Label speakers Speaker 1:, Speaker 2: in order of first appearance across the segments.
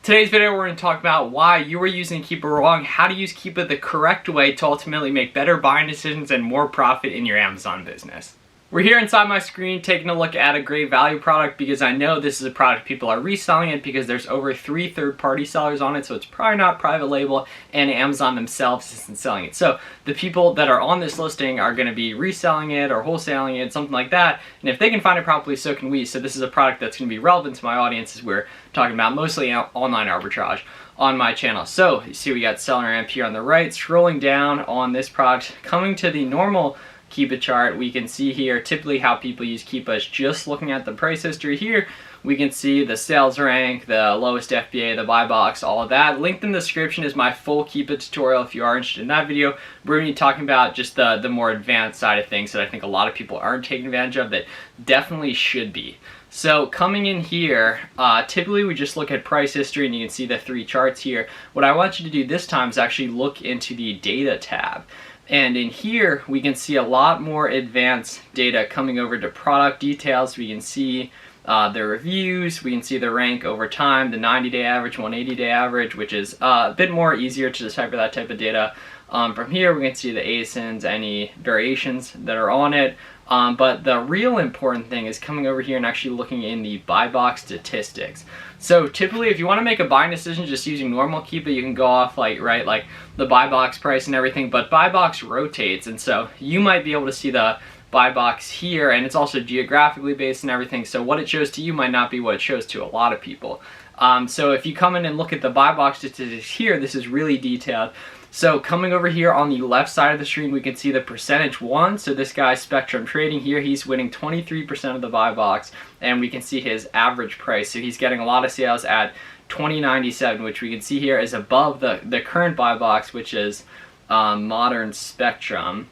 Speaker 1: Today's video we're going to talk about why you were using Keepa wrong, how to use Keepa the correct way to ultimately make better buying decisions and more profit in your Amazon business. We're here inside my screen taking a look at a great value product because I know this is a product people are reselling it because there's over 3 third-party sellers on it, so it's probably not private label, and Amazon themselves isn't selling it. So the people that are on this listing are going to be reselling it or wholesaling it, something like that, and if they can find it properly, so can we. So this is a product that's going to be relevant to my audience as we're talking about mostly online arbitrage on my channel. So you see we got seller amp here on the right. Scrolling down on this product, coming to the normal Keepa chart, we can see here typically how people use Keepa is just looking at the price history here. We can see the sales rank, the lowest FBA, the buy box, all of that. Linked in the description is my full Keepa tutorial if you are interested in that video. We're going to be talking about just the more advanced side of things that I think a lot of people aren't taking advantage of that definitely should be. So coming in here, typically we just look at price history and you can see the 3 charts here. What I want you to do this time is actually look into the data tab. And in here, we can see a lot more advanced data coming over to product details. We can see the reviews, we can see the rank over time, the 90-day average, 180-day average, which is a bit more easier to decipher that type of data. From here, we can see the ASINs, any variations that are on it. But the real important thing is coming over here and actually looking in the buy box statistics. So typically, if you want to make a buying decision just using normal Keepa, you can go off like the buy box price and everything, but buy box rotates, and so you might be able to see the buy box here, and it's also geographically based and everything, so what it shows to you might not be what it shows to a lot of people. So if you come in and look at the buy box statistics here, this is really detailed. So coming over here on the left side of the screen, we can see the percentage won. So this guy, Spectrum Trading here, he's winning 23% of the buy box, and we can see his average price. So he's getting a lot of sales at $20.97, which we can see here is above the current buy box, which is Modern Spectrum.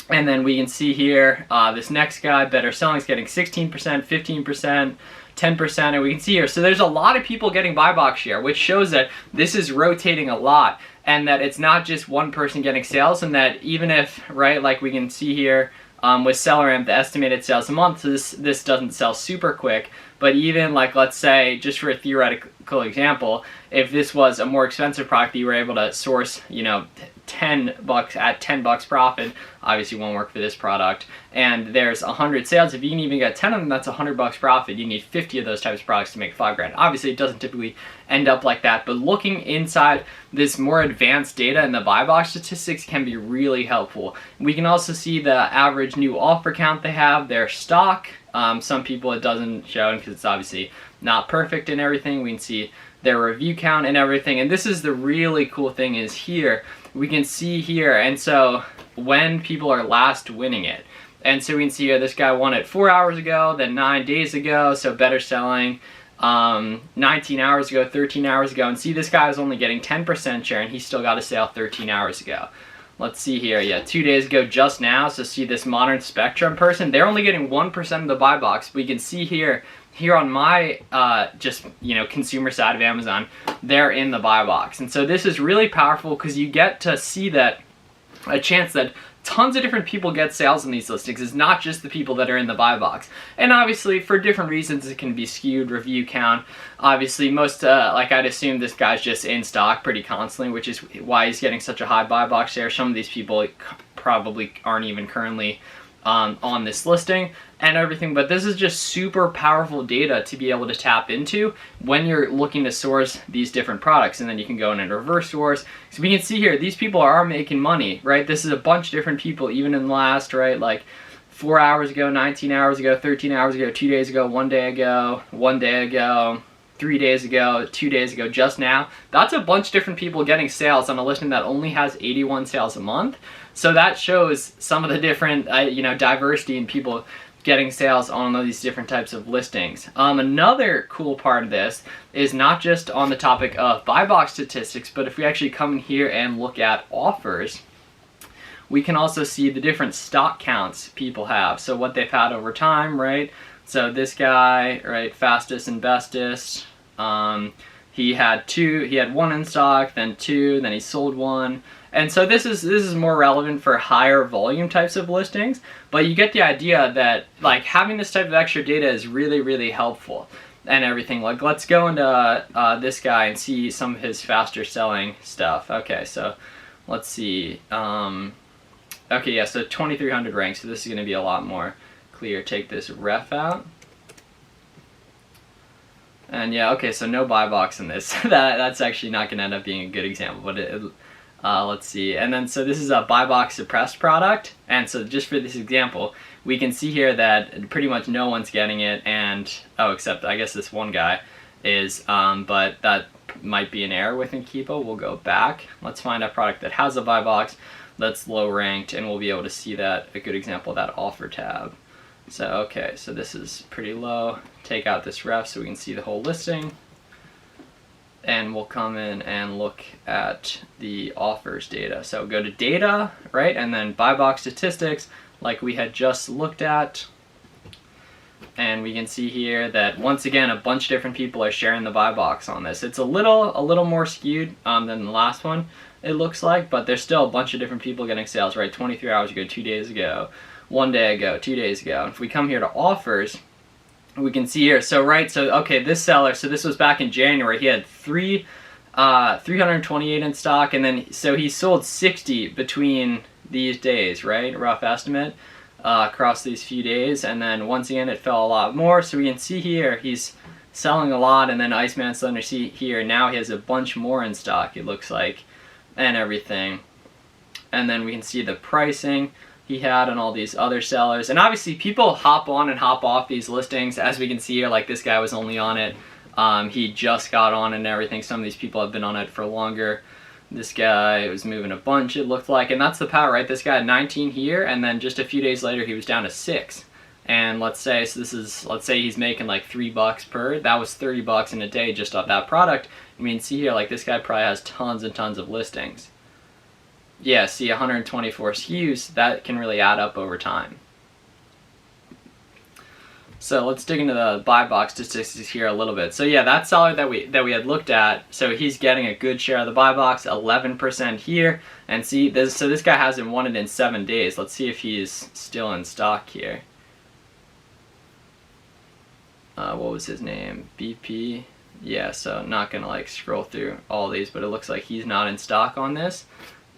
Speaker 1: And then we can see here, this next guy, Better Selling, is getting 16%, 15%, 10%, and we can see here. So there's a lot of people getting buy box share, which shows that this is rotating a lot, and that it's not just one person getting sales, and that even if, right, like we can see here with Seller Amp, the estimated sales a month, so this doesn't sell super quick, but even like, let's say, just for a theoretical example, if this was a more expensive product that you were able to source, you know, $10 at $10 profit, obviously won't work for this product, and there's 100 sales, if you can even get 10 of them, that's $100 profit. You need 50 of those types of products to make $5 grand. Obviously it doesn't typically end up like that, but looking inside this more advanced data in the buy box statistics can be really helpful. We can also see the average new offer count they have, their stock. Some people it doesn't show because it's obviously not perfect and everything. We can see their review count and everything, and this is the really cool thing is here we can see here, and so when people are last winning it, and so we can see here this guy won it 4 hours ago, then 9 days ago, so Better Selling 19 hours ago, 13 hours ago, and see this guy is only getting 10% share and he still got a sale 13 hours ago. Let's see here, yeah, 2 days ago just now, so see this Modern Spectrum person, they're only getting 1% of the buy box. We can see here on my just, you know, consumer side of Amazon, they're in the buy box. And so this is really powerful because you get to see that a chance that tons of different people get sales in these listings is not just the people that are in the buy box. And obviously for different reasons it can be skewed, review count. Obviously most, like I'd assume this guy's just in stock pretty constantly, which is why he's getting such a high buy box share. Some of these people probably aren't even currently on this listing and everything, but this is just super powerful data to be able to tap into when you're looking to source these different products, and then you can go in and reverse source. So we can see here these people are making money, right? This is a bunch of different people even in the last, right, like 4 hours ago, 19 hours ago, 13 hours ago, 2 days ago, 1 day ago, 1 day ago, 3 days ago, 2 days ago, just now. That's a bunch of different people getting sales on a listing that only has 81 sales a month. So that shows some of the different, you know, diversity in people getting sales on all these different types of listings. Another cool part of this is not just on the topic of buy box statistics, but if we actually come in here and look at offers, we can also see the different stock counts people have. So what they've had over time, right? So this guy, right, fastest and bestest, he had 1 in stock, then 2, then he sold 1. And so this is more relevant for higher volume types of listings, but you get the idea that like having this type of extra data is really, really helpful. and everything. Like, let's go into this guy and see some of his faster selling stuff. Okay, so let's see. Okay, yeah, so 2300 ranks, so this is going to be a lot more clear. Take this ref out. And yeah, okay, so no buy box in this. That's actually not going to end up being a good example, but let's see. And then, so this is a buy box suppressed product. And so just for this example, we can see here that pretty much no one's getting it, and, oh, except I guess this one guy is, but that might be an error within Keepa. We'll go back. Let's find a product that has a buy box that's low ranked, and we'll be able to see that, a good example of that offer tab. So, okay, so this is pretty low. Take out this ref so we can see the whole listing. And we'll come in and look at the offers data. So go to data, right? And then buy box statistics, like we had just looked at. And we can see here that once again, a bunch of different people are sharing the buy box on this. It's a little more skewed than the last one, it looks like, but there's still a bunch of different people getting sales, right? 23 hours ago, 2 days ago, 1 day ago, 2 days ago. If we come here to offers, we can see here, so right, so okay, this seller, so this was back in January, he had 328 in stock, and then, so he sold 60 between these days, right? Rough estimate, across these few days, and then once again, it fell a lot more, so we can see here, he's selling a lot, and then Iceman Slender, see here, now he has a bunch more in stock, it looks like, and everything. And then we can see the pricing he had on all these other sellers. And obviously people hop on and hop off these listings, as we can see here, like this guy was only on it. He just got on and everything. Some of these people have been on it for longer. This guy was moving a bunch, it looked like, and that's the power, right? This guy had 19 here, and then just a few days later he was down to 6. And let's say, so this is, let's say he's making like $3 per, that was $30 in a day just off that product. I mean, see here, like this guy probably has tons and tons of listings. Yeah, see 124 SKUs, that can really add up over time. So let's dig into the buy box statistics here a little bit. So yeah, that seller that we had looked at, so he's getting a good share of the buy box, 11% here. And see, so this guy hasn't won it in 7 days. Let's see if he's still in stock here. What was his name? BP. Yeah, so not gonna like scroll through all these, but it looks like he's not in stock on this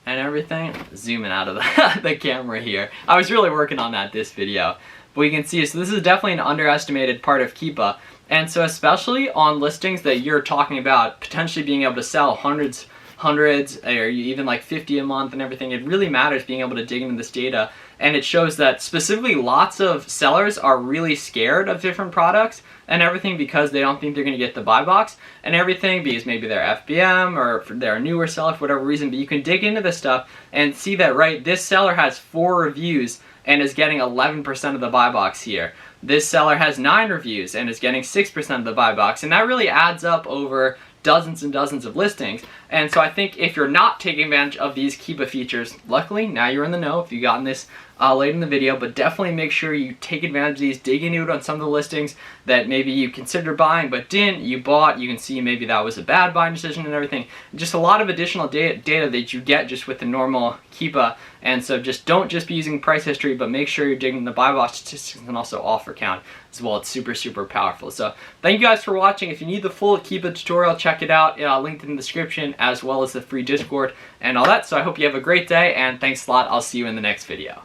Speaker 1: and everything. Zooming out of the camera here. I was really working on that this video. But we can see, so this is definitely an underestimated part of Keepa. And so especially on listings that you're talking about potentially being able to sell hundreds, or even like 50 a month and everything, it really matters being able to dig into this data. And it shows that specifically lots of sellers are really scared of different products and everything because they don't think they're going to get the buy box and everything, because maybe they're FBM or they're a newer seller for whatever reason. But you can dig into this stuff and see that, right, this seller has 4 reviews and is getting 11% of the buy box here. This seller has 9 reviews and is getting 6% of the buy box, and that really adds up over dozens and dozens of listings. And so I think if you're not taking advantage of these Keepa features, luckily now you're in the know if you've gotten this late in the video, but definitely make sure you take advantage of these, dig into it on some of the listings that maybe you considered buying but didn't, you bought, you can see maybe that was a bad buying decision and everything. Just a lot of additional data that you get just with the normal Keepa. And so don't just be using price history, but make sure you're digging the buy box statistics and also offer count as well. It's super, super powerful. So thank you guys for watching. If you need the full Keepa tutorial, check it out. Linked in the description, as well as the free Discord and all that. So I hope you have a great day, and thanks a lot. I'll see you in the next video.